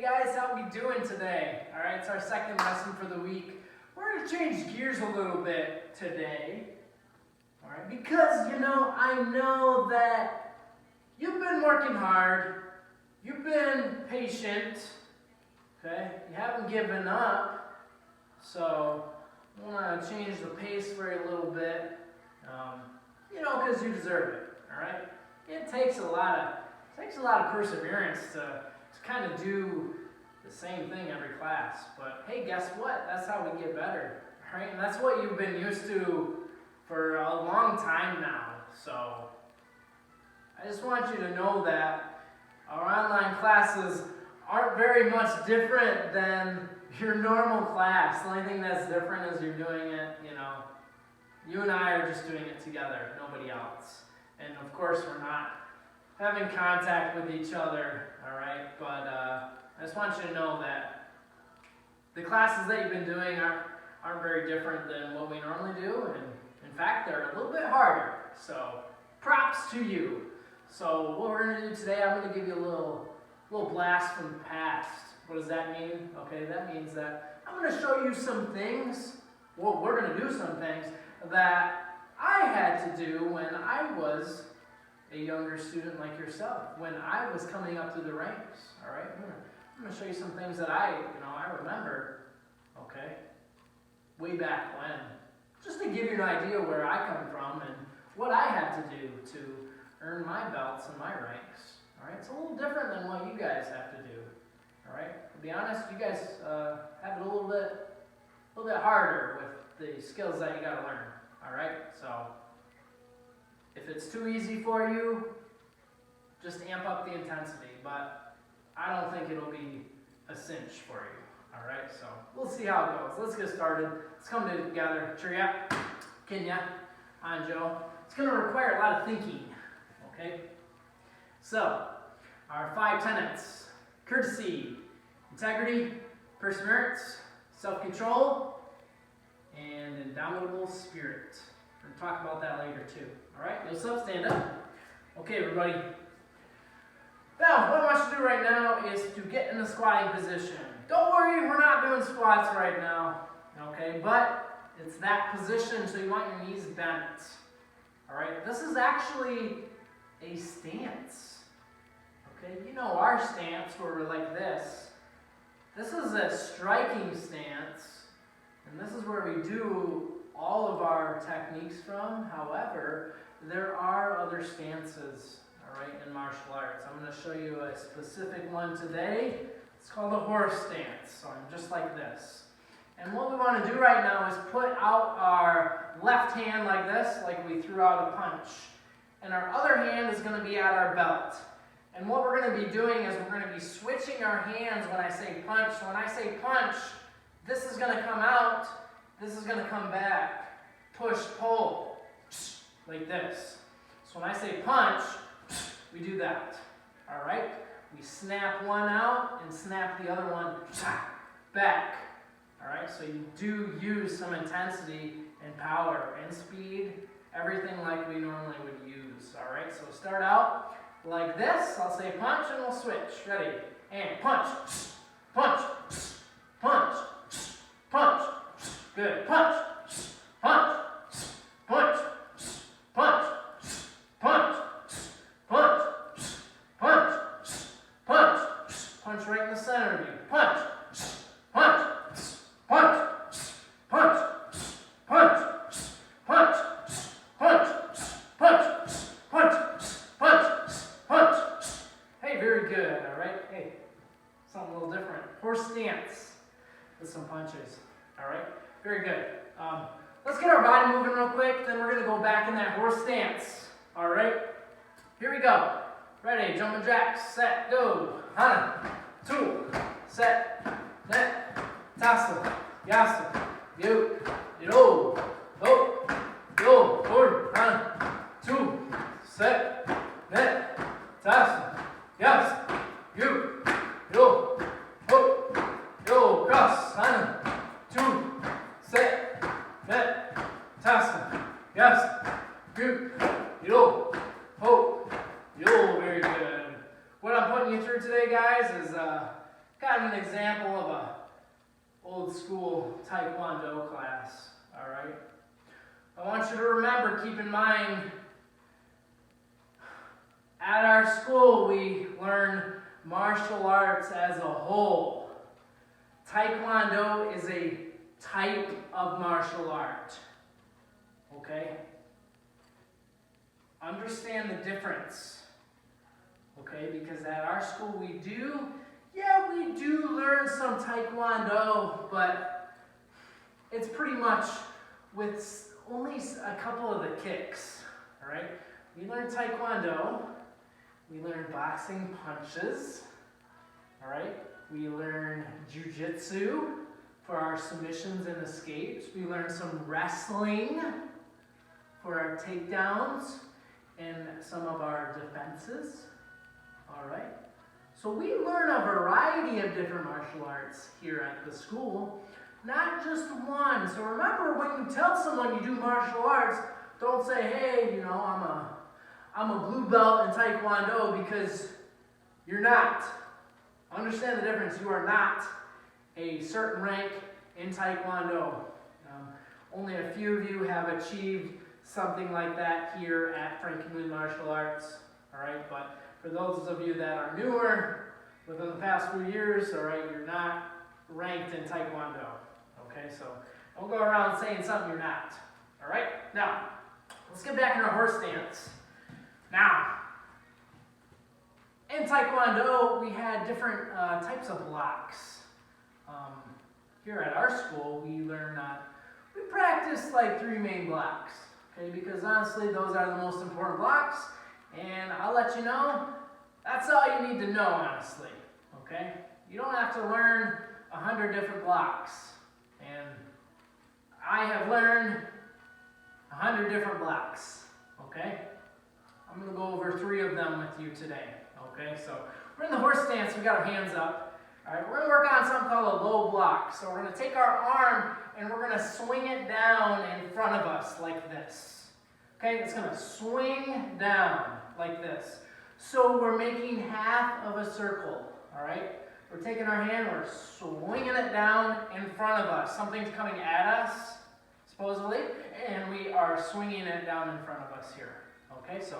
Hey guys, how we doing today? All right, it's our second lesson for the week. We're going to change gears a little bit today. All right, because I know that you've been working hard, you've been patient, okay? You haven't given up, so I want to change the pace for you a little bit, because you deserve it. All right, it takes a lot of perseverance to kind of do the same thing every class. But hey, guess what? That's how we get better, right? And that's what you've been used to for a long time now. So I just want you to know that our online classes aren't very much different than your normal class. The only thing that's different is you're doing it, you and I are just doing it together, nobody else. And of course, we're not having contact with each other, all right? But I just want you to know that the classes that you've been doing aren't very different than what we normally do, and in fact, they're a little bit harder. So props to you. So what we're going to do today, I'm going to give you a little blast from the past. What does that mean? Okay, that means that I'm going to show you some things. Well, we're going to do some things that I had to do when I was a younger student like yourself, when I was coming up through the ranks. All right, I'm going to show you some things that I remember. Okay, way back when, just to give you an idea where I come from and what I had to do to earn my belts and my ranks. All right, it's a little different than what you guys have to do. All right, to be honest, you guys have it a little bit harder with the skills that you got to learn. All right, so if it's too easy for you, just amp up the intensity. But I don't think it'll be a cinch for you. All right, so we'll see how it goes. Let's get started. Let's come together. Cheerio, Kenya, Anjo. It's going to require a lot of thinking. Okay, so our 5 tenets: courtesy, integrity, perseverance, self-control, and indomitable spirit. We're going to talk about that later too. All right, you'll still stand up. Okay, everybody. Now, what I want you to do right now is to get in the squatting position. Don't worry, we're not doing squats right now. Okay, but it's that position, so you want your knees bent. All right, this is actually a stance. Okay, our stance where we're like this. This is a striking stance, and this is where we do all of our techniques from. However, there are other stances, all right, in martial arts. I'm going to show you a specific one today. It's called a horse stance. So I'm just like this. And what we want to do right now is put out our left hand like this, like we threw out a punch. And our other hand is going to be at our belt. And what we're going to be doing is we're going to be switching our hands when I say punch. So when I say punch, this is going to come out, this is going to come back. Push, pull, like this. So when I say punch, we do that. All right? We snap one out and snap the other one back. All right? So you do use some intensity and power and speed, everything like we normally would use. All right? So start out like this. I'll say punch and we'll switch. Ready? And punch, punch, punch, punch. Good. Punch, punch, punch, punch, punch, punch, punch, punch, punch right in the center of you. Punch, punch, punch, punch, punch, punch, punch, punch, punch, punch, punch. Hey, very good. All right. Hey, something a little different. Horse stance with some punches. All right. Very good. Let's get our body moving real quick, then we're going to go back in that horse stance. All right? Here we go. Ready, jumping jacks, set, go. Hana, 2, set, net, tasa, yasa, yo, yo, ho, yo, forward, hana, 2, set, net, tasa, yasa, yo, yo, ho, yo, cross, hana, 2, set, net, tasa, yes, good, yo, ho, yo, very good. What I'm putting you through today, guys, is kind of an example of a old school Taekwondo class, all right? I want you to remember, keep in mind, at our school we learn martial arts as a whole. Taekwondo is a type of martial art, okay? Understand the difference, okay? Because at our school we do learn some Taekwondo, but it's pretty much with only a couple of the kicks, all right? We learn Taekwondo, we learn boxing punches, all right? We learn jiu-jitsu for our submissions and escapes. We learn some wrestling for our takedowns and some of our defenses, all right? So we learn a variety of different martial arts here at the school, not just one. So remember, when you tell someone you do martial arts, don't say, hey, you know, I'm a blue belt in Taekwondo, because you're not. Understand the difference. You are not a certain rank in Taekwondo. Only a few of you have achieved something like that here at Frankenmuth Martial Arts, all right? But for those of you that are newer, within the past few years, all right, you're not ranked in Taekwondo, okay? So don't go around saying something you're not, all right? Now, let's get back in our horse stance. Now, in Taekwondo, we had different types of blocks. Here at our school, we practice like 3 main blocks, okay? Because honestly, those are the most important blocks, and I'll let you know, that's all you need to know, honestly, okay? You don't have to learn 100 different blocks, and I have learned 100 different blocks, okay? I'm going to go over 3 of them with you today, okay? So we're in the horse stance, we got our hands up. All right, we're going to work on something called a low block. So we're going to take our arm and we're going to swing it down in front of us like this. Okay, it's going to swing down like this. So we're making half of a circle, all right? We're taking our hand, we're swinging it down in front of us. Something's coming at us, supposedly, and we are swinging it down in front of us here. Okay, so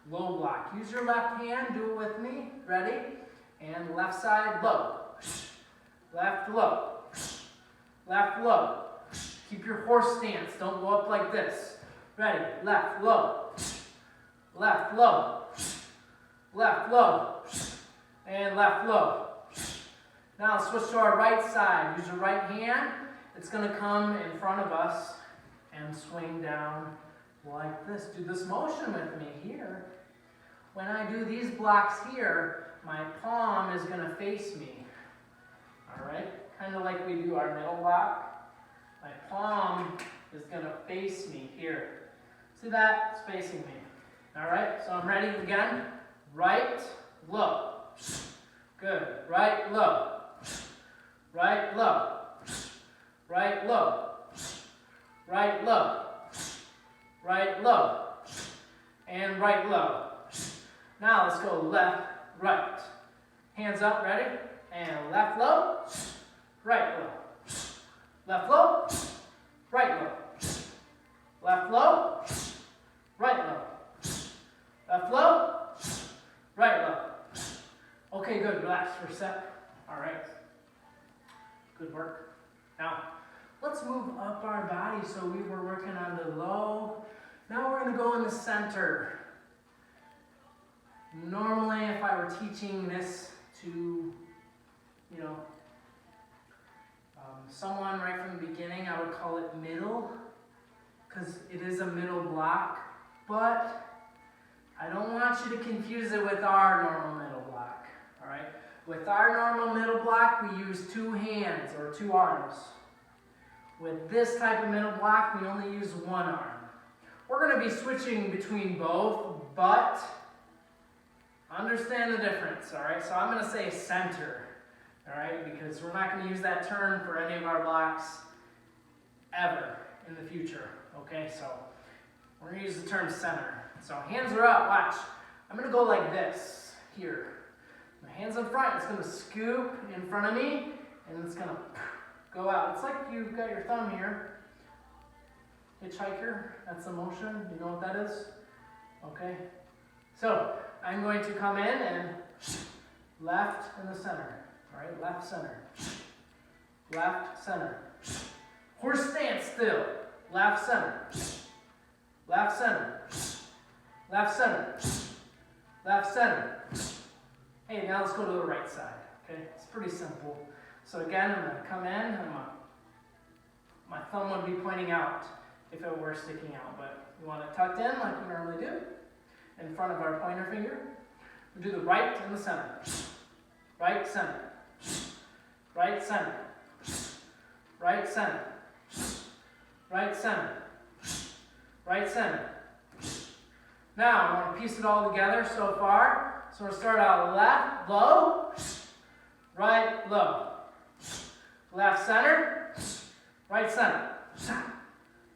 low block. Use your left hand, do it with me. Ready? And left side, low. Left, low. Left, low. Keep your horse stance. Don't go up like this. Ready? Left, low. Left, low. Left, low. And left, low. Now switch to our right side. Use your right hand. It's going to come in front of us and swing down like this. Do this motion with me here. When I do these blocks here, my palm is going to face me. All right? Kind of like we do our middle block. My palm is going to face me here. See that? It's facing me. All right? So I'm ready again. Right, low. Good. Right, low. Right, low. Right, low. Right, low. Right, low. And right, low. Now let's go left, right. Hands up, ready? And left low, right low. Left low, right low. Left low, right low. Left low, right low. Okay, good. Relax for a sec. All right. Good work. Now, let's move up our body. So we were working on the low. Now we're going to go in the center. Normally, if I were teaching this to, someone right from the beginning, I would call it middle, because it is a middle block, but I don't want you to confuse it with our normal middle block, all right? With our normal middle block, we use 2 hands or 2 arms. With this type of middle block, we only use 1 arm. We're going to be switching between both, but understand the difference, all right? So I'm going to say center, all right? Because we're not going to use that term for any of our blocks ever in the future, okay? So we're going to use the term center. So hands are up, watch. I'm going to go like this, here. My hands in front, it's gonna scoop in front of me, and it's gonna go out. It's like you've got your thumb here. Hitchhiker, that's the motion. You know what that is? Okay. So, I'm going to come in and left in the center. All right, left, center. Left, center. Horse stance still. Left, center. Left, center. Left, center. Left, center. Hey, now let's go to the right side. Okay, it's pretty simple. So again, I'm going to come in, and my thumb would be pointing out if it were sticking out, but we want it tucked in like we normally do, in front of our pointer finger. We do the right in the center. Right, center. Right, center. Right, center. Right, center. Right, center. Now, I want to piece it all together so far. So we're going to start out left, low, right, low. Left, center, right, center.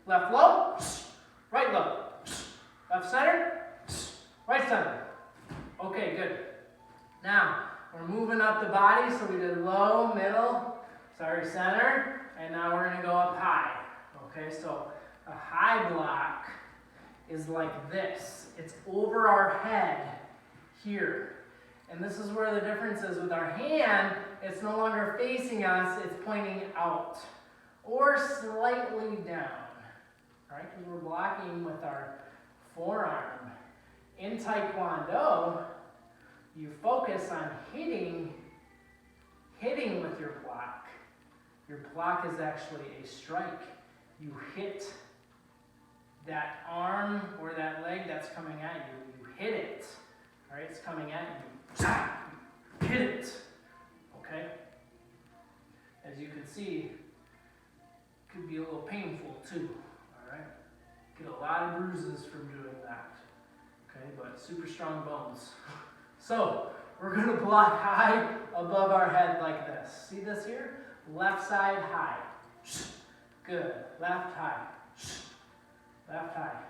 Left, low, right, low. Left, center, right, center. Okay, good. Now, we're moving up the body, so we did low, middle, center, and now we're going to go up high. Okay, so a high block is like this. It's over our head here. And this is where the difference is with our hand. It's no longer facing us, it's pointing out or slightly down. All right, because we're blocking with our forearm. In Taekwondo, you focus on hitting with your block. Your block is actually a strike. You hit that arm or that leg that's coming at you. You hit it. All right, it's coming at you. Hit it. Okay? As you can see, it could be a little painful too. All right? Get a lot of bruises from doing that. Okay, but super strong bones. So, we're going to block high above our head like this. See this here? Left side high. Good. Left high. Left high.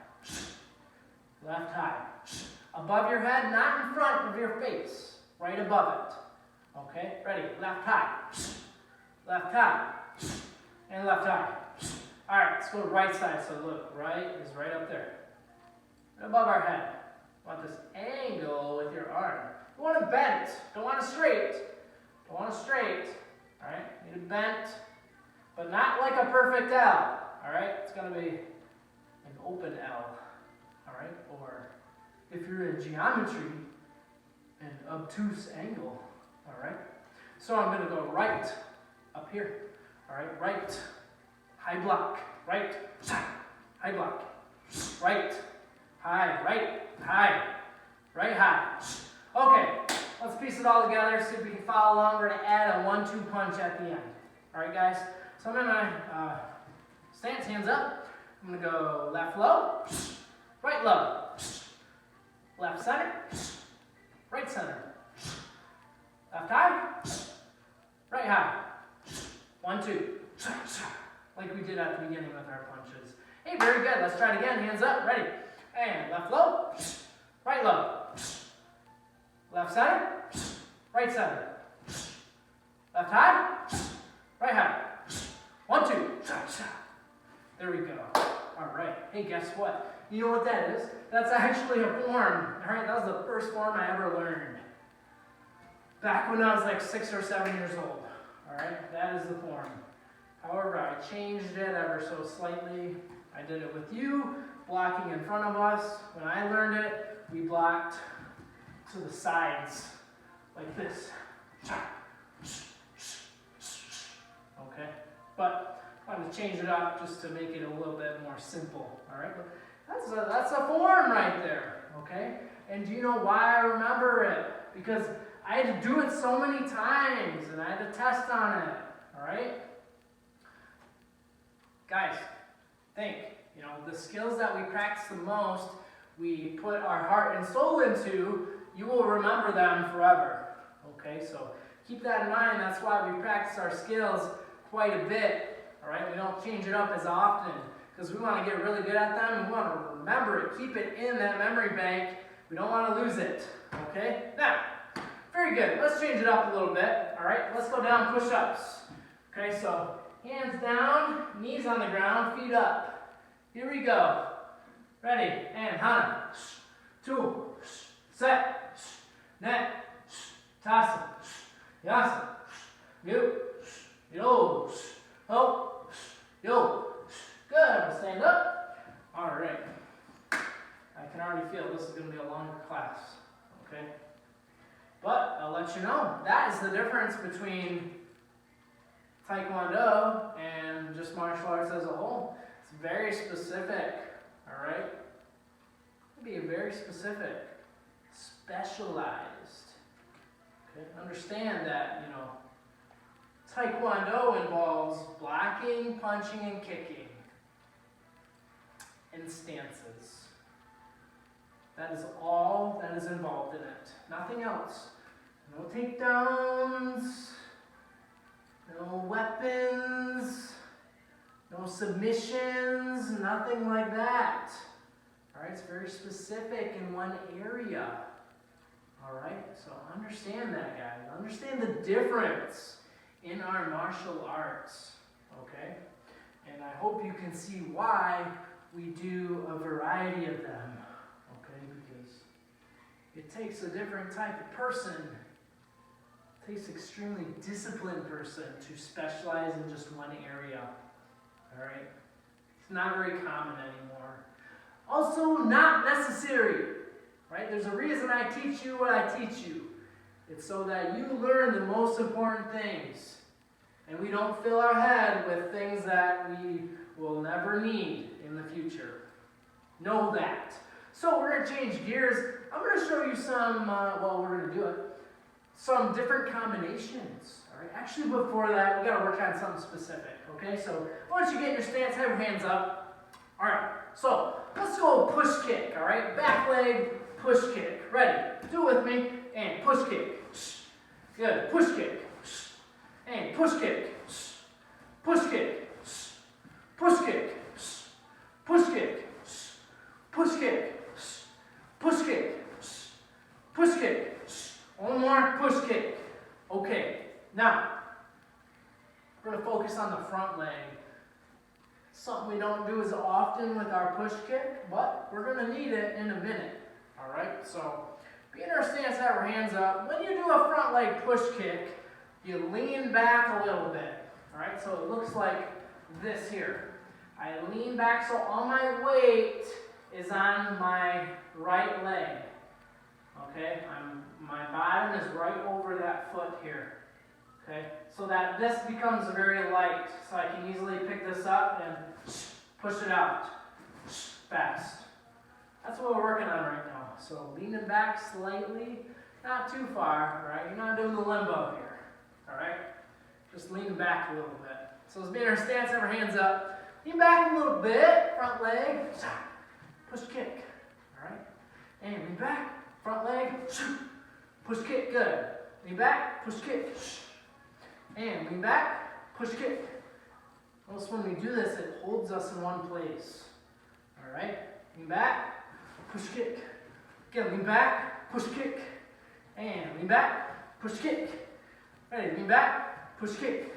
Left high. Above your head, not in front of your face. Right above it. Okay? Ready? Left high. Left high. And left high. Alright, let's go to right side. So look, right is right up there. Right above our head. Want this angle with your arm. You want it bent. Don't want it straight. Don't want it straight. Alright? Need it bent. But not like a perfect L. Alright? It's going to be an open L. Alright? Or if you're in geometry, an obtuse angle. Alright? So I'm going to go right up here. Alright? Right. High block. Right. High block. Right. High. Right. High. Right. High. Okay. Let's piece it all together. See if we can follow along. We're going to add a 1-2 punch at the end. Alright, guys? So I'm in my stance, hands up. I'm going to go left low, right low, left center, right center, left high, right high. 1, 2. Like we did at the beginning with our punches. Hey, very good. Let's try it again. Hands up. Ready. And left low, right low, left center, right center, left high, right high. 1, 2. There we go. All right. Hey, guess what? You know what that is? That's actually a form. All right. That was the first form I ever learned. Back when I was like 6 or 7 years old. All right. That is the form. However, I changed it ever so slightly. I did it with you, blocking in front of us. When I learned it, we blocked to the sides like this. Okay? But I'm going to change it up just to make it a little bit more simple. All right? That's a form right there. Okay? And do you know why I remember it? Because I had to do it so many times, and I had to test on it. All right? Guys, think. You know, the skills that we practice the most, we put our heart and soul into, you will remember them forever. Okay? So keep that in mind. That's why we practice our skills quite a bit. All right? We don't change it up as often because we want to get really good at them. We want to remember it. Keep it in that memory bank. We don't want to lose it. Okay? Now, Very good. Let's change it up a little bit. All right, let's go down push-ups. Okay, so hands down, knees on the ground, feet up. Here we go. Ready, and hana. 2, set, net, tasa, yasa, gu, yo, ho, yo. Good, stand up. All right. I can already feel this is going to be a longer class, okay? But I'll let you know, that is the difference between Taekwondo and just martial arts as a whole. It's very specific, all right? Be very specific, specialized. Okay? Understand that, you know, Taekwondo involves blocking, punching, and kicking in stances. That is all that is involved in it. Nothing else. No takedowns, no weapons, no submissions, nothing like that. All right, it's very specific in one area. All right, so understand that, guys. Understand the difference in our martial arts, okay? And I hope you can see why we do a variety of them, okay? Because it takes a different type of person. It takes an extremely disciplined person to specialize in just one area, all right? It's not very common anymore. Also, not necessary, right? There's a reason I teach you what I teach you. It's so that you learn the most important things. And we don't fill our head with things that we will never need in the future. Know that. So we're going to change gears. I'm going to show you some, we're going to do it, some different combinations. All right. Actually, before that, we got to work on something specific. Okay, so once you get in your stance, have your hands up. All right, so let's go push kick. All right, back leg, push kick. Ready? Do it with me. And push kick. Good. Push kick. And push kick. Push kick. Push kick. Push kick. Push kick. Push kick. Push kick. One more push kick. Okay. Now, we're going to focus on the front leg. Something we don't do as often with our push kick, but we're going to need it in a minute. All right? So, be in our stance, have our hands up. When you do a front leg push kick, you lean back a little bit. All right? So it looks like this here. I lean back so all my weight is on my right leg. Okay? My bottom is right over that foot here. Okay? So that this becomes very light. So I can easily pick this up and push it out fast. That's what we're working on right now. So leaning back slightly, not too far, all right? You're not doing the limbo here, all right? Just leaning back a little bit. So let's be in our stance, have our hands up. Lean back a little bit, front leg, push kick, all right? And lean back, front leg, push kick, good. Lean back, push kick, and lean back, push kick. Notice when we do this, it holds us in one place, all right? Lean back, push kick. Again, lean back, push kick. And lean back, push kick. Ready, lean back, push kick.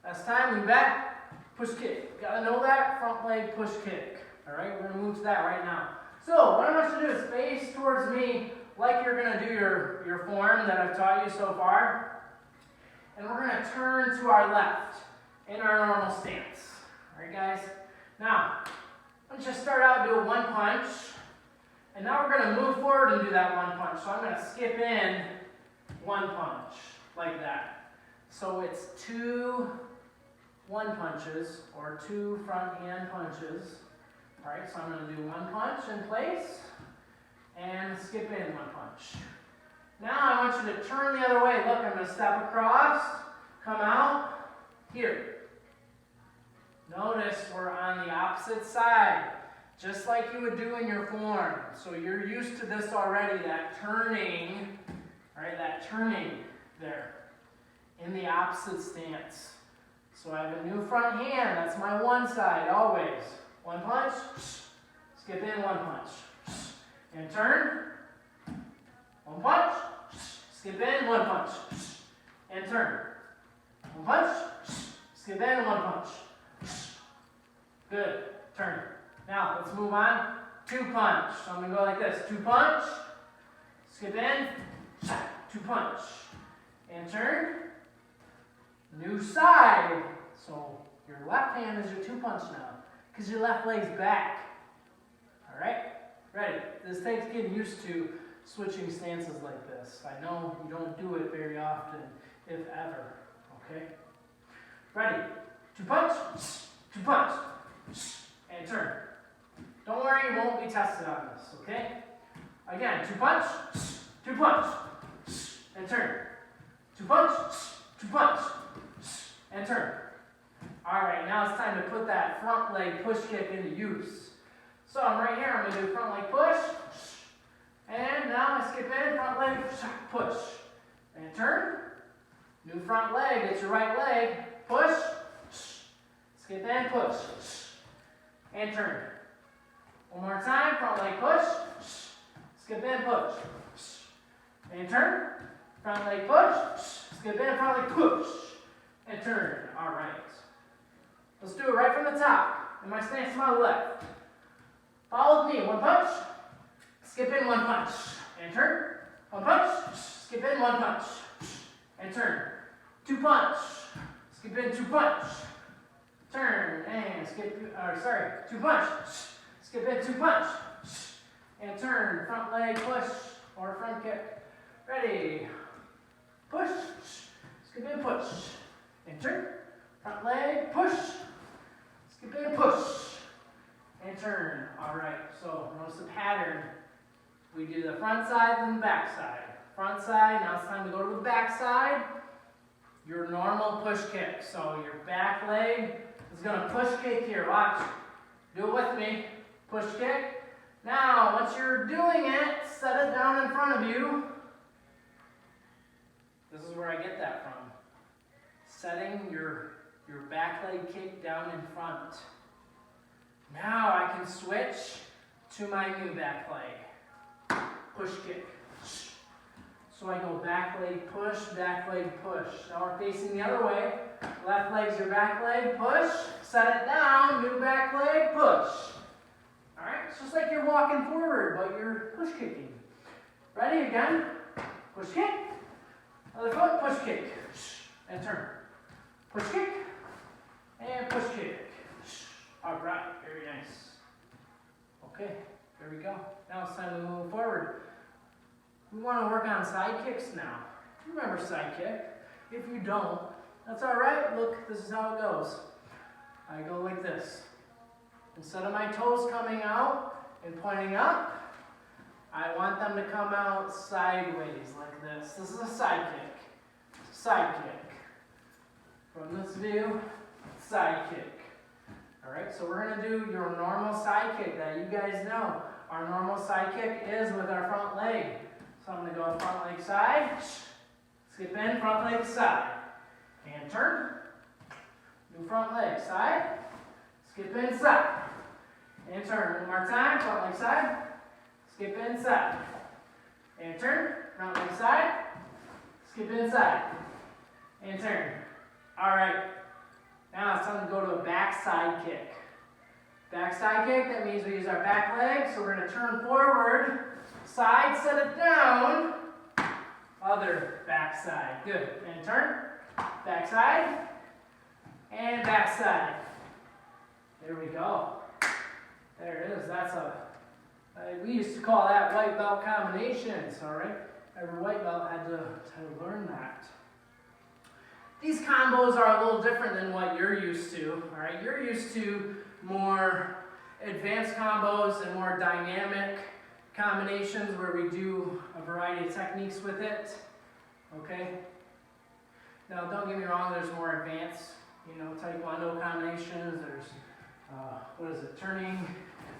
Last time, lean back, push kick. Gotta know that, front leg push kick. All right, we're gonna move to that right now. So, what I want you to do is face towards me like you're gonna do your form that I've taught you so far. And we're gonna turn to our left in our normal stance. All right, guys? Now, let's just start out and do a one punch. And now we're going to move forward and do that one punch. So I'm going to skip in one punch, like that. So it's 2 one punches, or 2 front hand punches. All right, so I'm going to do one punch in place, and skip in one punch. Now I want you to turn the other way. Look, I'm going to step across, come out, here. Notice we're on the opposite side. Just like you would do in your form. So you're used to this already, that turning, right, that turning there in the opposite stance. So I have a new front hand, that's my one side, always. One punch, skip in one punch. And turn, one punch, skip in, one punch, and turn. One punch, skip in, one punch. Good, turn. Now, let's move on. Two punch. So I'm gonna go like this. Two punch, skip in, two punch, and turn. New side. So your left hand is your two punch now, because your left leg's back. All right, ready? This takes getting used to switching stances like this. I know you don't do it very often, if ever. Okay, ready? Two punch, and turn. Don't worry, you won't be tested on this. Okay? Again, two punch, and turn. Two punch, and turn. All right, now it's time to put that front leg push kick into use. So I'm right here, I'm gonna do front leg push, and now I skip in, front leg push, and turn. New front leg, it's your right leg, push, skip in, push, and turn. One more time, front leg push, skip in, push, and turn. Front leg push, skip in, front leg push, and turn. All right. Let's do it right from the top. In my stance to my left. Follow with me. One punch, skip in, one punch, and turn. One punch, skip in, one punch, and turn. Two punch, skip in, two punch, turn, and two punch, skip in, two punch, and turn. Front leg push or front kick. Ready? Push, skip in, push, and turn. Front leg push, skip in, push, and turn. All right, so notice the pattern. We do the front side and the back side. Front side, now it's time to go to the back side. Your normal push kick. So your back leg is gonna push kick here, watch. Do it with me, push kick. Now, once you're doing it, set it down in front of you. This is where I get that from. Setting your back leg kick down in front. Now I can switch to my new back leg. Push kick. So I go back leg push, back leg push. Now we're facing the other way. Left leg's your back leg, push. Set it down, new back leg, push. Alright, it's just like you're walking forward, but you're push kicking. Ready again? Push kick. Other foot, push kick. And turn. Push kick. And push kick. Alright, very nice. Okay, there we go. Now it's time to move forward. We want to work on side kicks now. You remember side kick. If you don't, that's alright. Look, this is how it goes. I go like this. Instead of my toes coming out and pointing up, I want them to come out sideways like this. This is a side kick. Side kick. From this view, side kick. Alright, so we're going to do your normal side kick that you guys know. Our normal side kick is with our front leg. So I'm going to go front leg side, skip in, front leg side, and turn. New front leg side, skip in, side, and turn. One more time, front leg side, skip in, side, and turn. Front leg side, skip in, side, and turn. All right, now it's time to go to a back side kick. Back side kick, that means we use our back leg, so we're going to turn forward. Side, set it down. Other back side. Good. And turn. Back side. And back side. There we go. There it is. That's we used to call that white belt combinations, all right? Every white belt had to learn that. These combos are a little different than what you're used to, all right? You're used to more advanced combos and more dynamic combinations where we do a variety of techniques with it, okay? Now, don't get me wrong, there's more advanced, Taekwondo combinations. There's,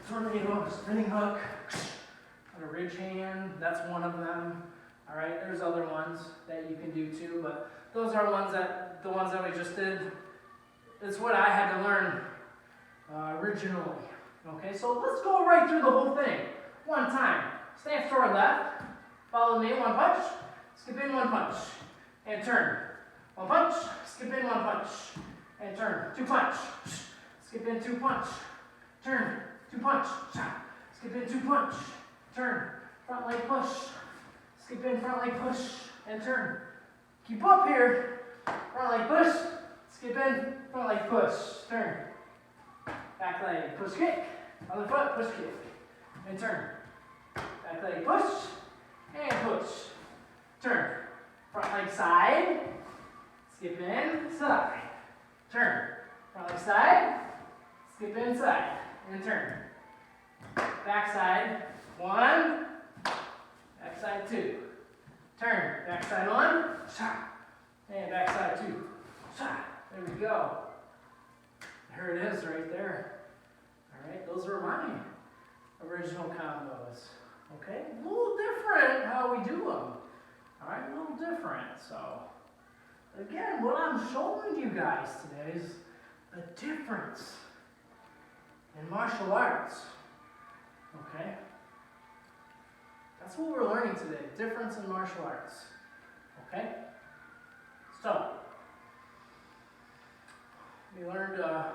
tornado, spinning hook, and a ridge hand, that's one of them, all right? There's other ones that you can do too, but those are the ones that we just did. It's what I had to learn originally, okay? So let's go right through the whole thing. One time, stance toward left, follow me, one punch, skip in, one punch, and turn. One punch, skip in, one punch, and turn. Two punch, skip in, two punch, turn. Two punch, skip in, two punch, turn. Front leg push, skip in, front leg push, and turn. Keep up here. Front leg push, skip in, front leg push, turn. Back leg push kick, other foot push kick, and turn. Back leg push, and push, turn. Front leg side, skip in, side, turn. Front leg side, skip in, side, and turn. Back side, one, back side two. Turn, back side one, and back side two. There we go. There it is right there. All right, those are my original combos. Okay, a little different how we do them. All right, a little different. So, again, what I'm showing you guys today is the difference in martial arts. Okay? That's what we're learning today, difference in martial arts. Okay? So, we learned a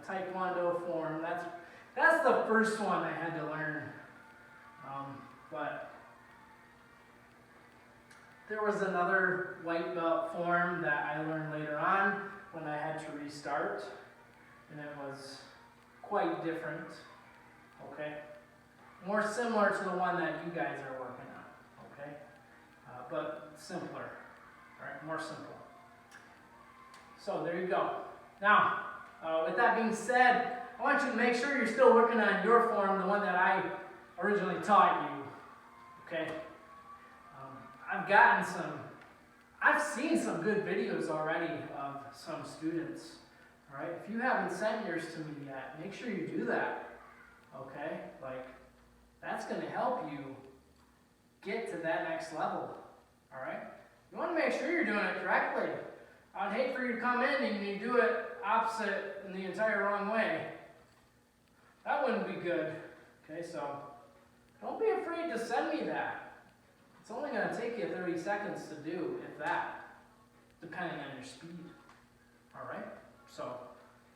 Taekwondo form. That's the first one I had to learn. But there was another white belt form that I learned later on when I had to restart. And it was quite different. Okay? More similar to the one that you guys are working on. Okay? But simpler. Alright? More simple. So there you go. Now, with that being said, I want you to make sure you're still working on your form, the one that I originally taught you. Okay? I've seen some good videos already of some students. Alright? If you haven't sent yours to me yet, make sure you do that. Okay? That's going to help you get to that next level. Alright? You want to make sure you're doing it correctly. I'd hate for you to come in and you do it opposite in the entire wrong way. That wouldn't be good. Okay, so don't be afraid to send me that. It's only going to take you 30 seconds to do, if that, depending on your speed. Alright? So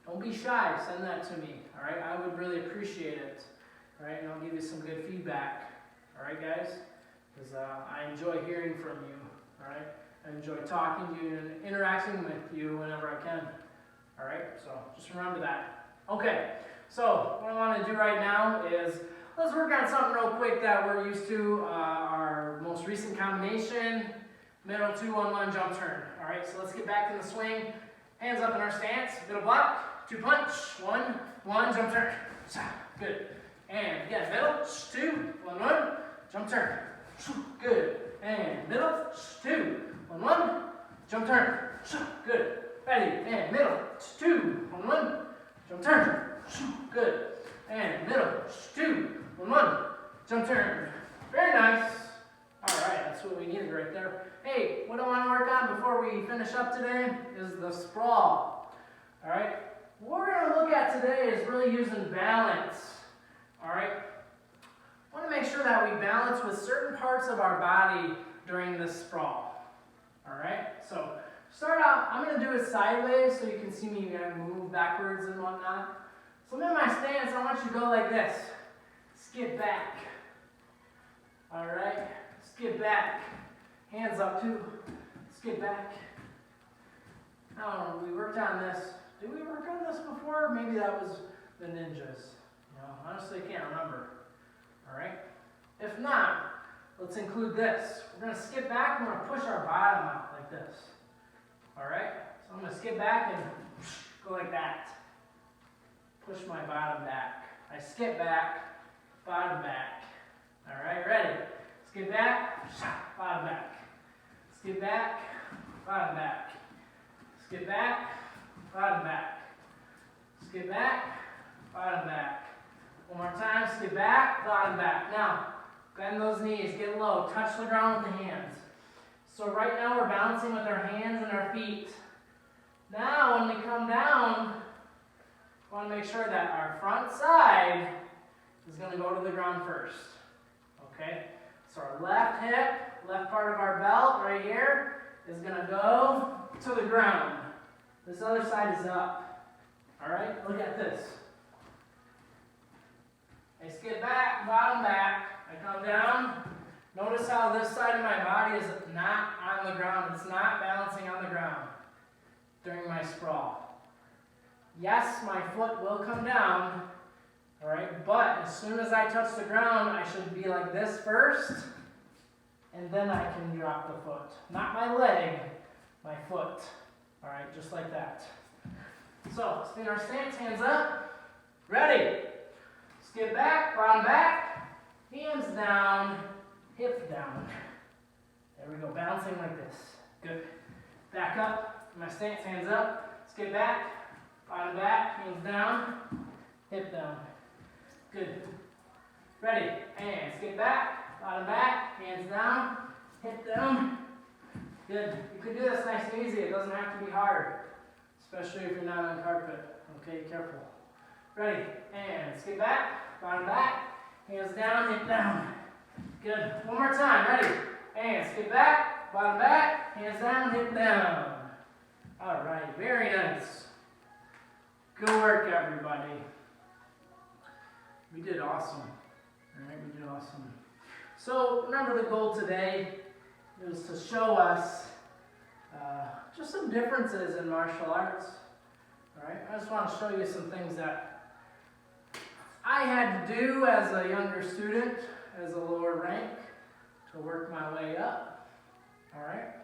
don't be shy. Send that to me. Alright? I would really appreciate it. Alright? And I'll give you some good feedback. Alright, guys? Because I enjoy hearing from you. Alright? I enjoy talking to you and interacting with you whenever I can. Alright, so just remember that. Okay, so what I want to do right now is let's work on something real quick that we're used to. Our most recent combination, middle 2-1-1 jump turn. Alright, so let's get back in the swing. Hands up in our stance, middle block, 2 punch, 1-1 jump turn. Good. And again, middle, 2-1-1 jump turn. Good. And middle, 2-1-1 jump turn. Good. Ready. And middle, 2-1-1 jump turn. Good. And middle, 2-1-1 jump turn. Very nice. Alright, that's what we needed right there. Hey, what I want to work on before we finish up today is the sprawl. Alright? What we're going to look at today is really using balance. Alright? I want to make sure that we balance with certain parts of our body during this sprawl. Alright? So, start out, I'm going to do it sideways so you can see me move backwards and whatnot. So I'm in my stance, I want you to go like this. Skip back. Alright? Skip back. Hands up too. Skip back. Now, we worked on this. Did we work on this before? Maybe that was the ninjas. Honestly, I can't remember. Alright? If not, let's include this. We're going to skip back and we're going to push our bottom out like this. Alright? So I'm going to skip back and go like that. Push my bottom back. I skip back, bottom back. Alright, ready? Skip back, bottom back. Skip back, bottom back. Skip back, bottom back. Skip back, bottom back. One more time, skip back, bottom back. Now, bend those knees, get low, touch the ground with the hands. So right now we're balancing with our hands and our feet. Now when we come down, we want to make sure that our front side is going to go to the ground first. Okay? So our left hip left part of our belt right here is gonna go to the ground. This other side is up. All right, look at this. I skip back, bottom back, I come down. Notice how this side of my body is not on the ground. It's not balancing on the ground during my sprawl. Yes, my foot will come down, all right, but as soon as I touch the ground, I should be like this first, and then I can drop the foot. Not my leg, my foot. All right, just like that. So, spin our stance, hands up. Ready. Skip back, bottom back, hands down, hip down. There we go, bouncing like this. Good. Back up, my stance, hands up. Skip back, bottom back, hands down, hip down. Good. Ready, and skip back, bottom back, hands down, hip down. Good. You can do this nice and easy. It doesn't have to be hard, especially if you're not on carpet. Okay, careful. Ready, and skip back, bottom back, hands down, hip down. Good. One more time. Ready, and skip back, bottom back, hands down, hip down. All right, very nice. Good work, everybody. We did awesome. All right, we did awesome. So remember the goal today is to show us just some differences in martial arts. All right, I just want to show you some things that I had to do as a younger student, as a lower rank, to work my way up. All right,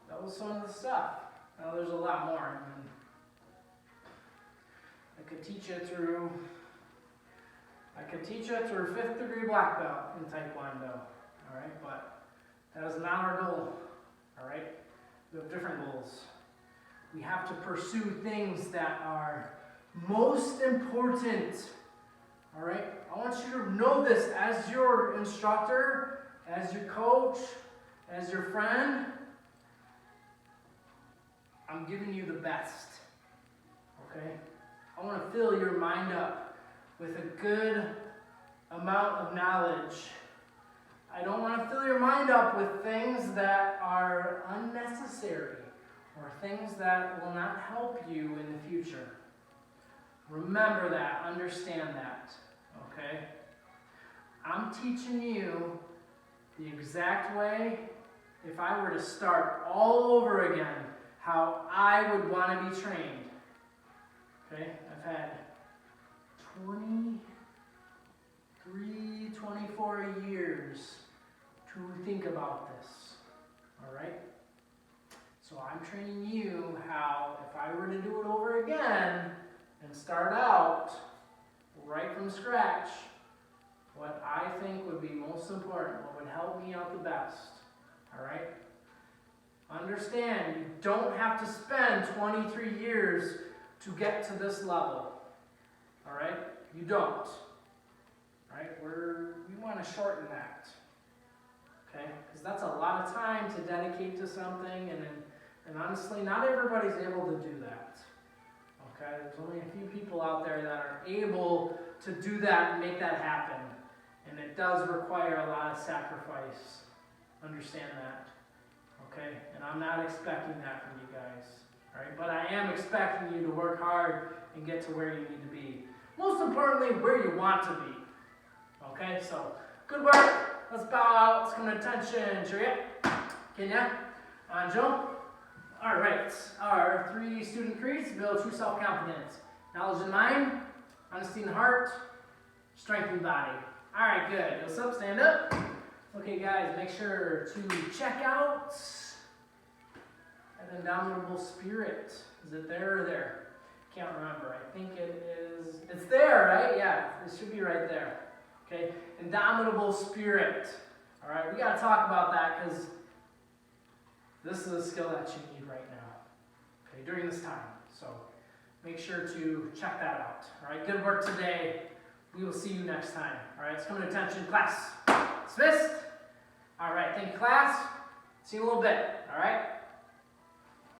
that was some of the stuff. Now there's a lot more. I could teach you through 5th degree black belt in Taekwondo. All right, but that is not our goal. All right, we have different goals. We have to pursue things that are most important. All right, I want you to know this as your instructor, as your coach, as your friend. I'm giving you the best. Okay, I want to fill your mind up with a good amount of knowledge. I don't want to fill your mind up with things that are unnecessary or things that will not help you in the future. Remember that, understand that, okay? I'm teaching you the exact way, if I were to start all over again, how I would want to be trained. Okay, I've had 24 years to think about this, all right? So I'm training you how, if I were to do it over again and start out right from scratch, what I think would be most important, what would help me out the best, all right? Understand, you don't have to spend 23 years to get to this level, all right? You don't. Right? We want to shorten that, okay? Because that's a lot of time to dedicate to something, and honestly, not everybody's able to do that, okay? There's only a few people out there that are able to do that and make that happen, and it does require a lot of sacrifice. Understand that, okay? And I'm not expecting that from you guys, all right? But I am expecting you to work hard and get to where you need to be. Most importantly, where you want to be. Okay, so good work. Let's bow out. Let's come to attention. Chariot. Kenya. Anjo. All right. Our 3 student creeds: build true self-confidence, knowledge in mind, honesty in heart, strength in body. All right, good. What's up? Stand up. Okay, guys, make sure to check out an indomitable spirit. Is it there or there? Can't remember. I think it is. It's there, right? Yeah, it should be right there. Okay, indomitable spirit. All right, we got to talk about that because this is a skill that you need right now. Okay, during this time. So make sure to check that out. All right, good work today. We will see you next time. All right, let's come to attention, class. Dismissed. All right, thank you, class. See you in a little bit. All right.